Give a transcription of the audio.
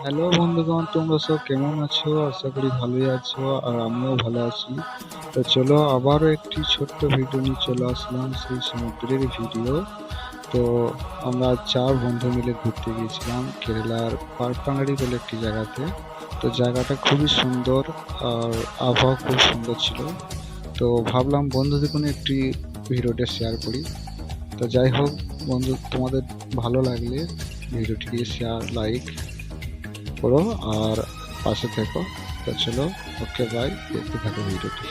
Hello বন্ধুগণ, তোমরা সব কেমন আছো? আশা করি ভালোই আছো, আর আমিও ভালো আছি। তো চলো আবারও একটি ছোট্ট ভিডিও নিয়ে চলে আসলাম, সেই সমুদ্রের ভিডিও। তো আমরা 4 বন্ধু মিলে ঘুরতে গিয়েছিলাম কেরালার পারপাঙ্গাড়ি বলে একটি জায়গাতে। তো জায়গাটা খুবই সুন্দর, আর আবহাওয়া খুব সুন্দর ছিল। তো ভাবলাম বন্ধুদের কোনো একটি ভিডিওটা শেয়ার করি। তো যাই হোক বন্ধু, তোমাদের ভালো লাগলে ভিডিওটিকে শেয়ার লাইক করো আর পাশে থেকো। তো চলো, ওকে বাই, দেখতে থাকো ভিডিওটি।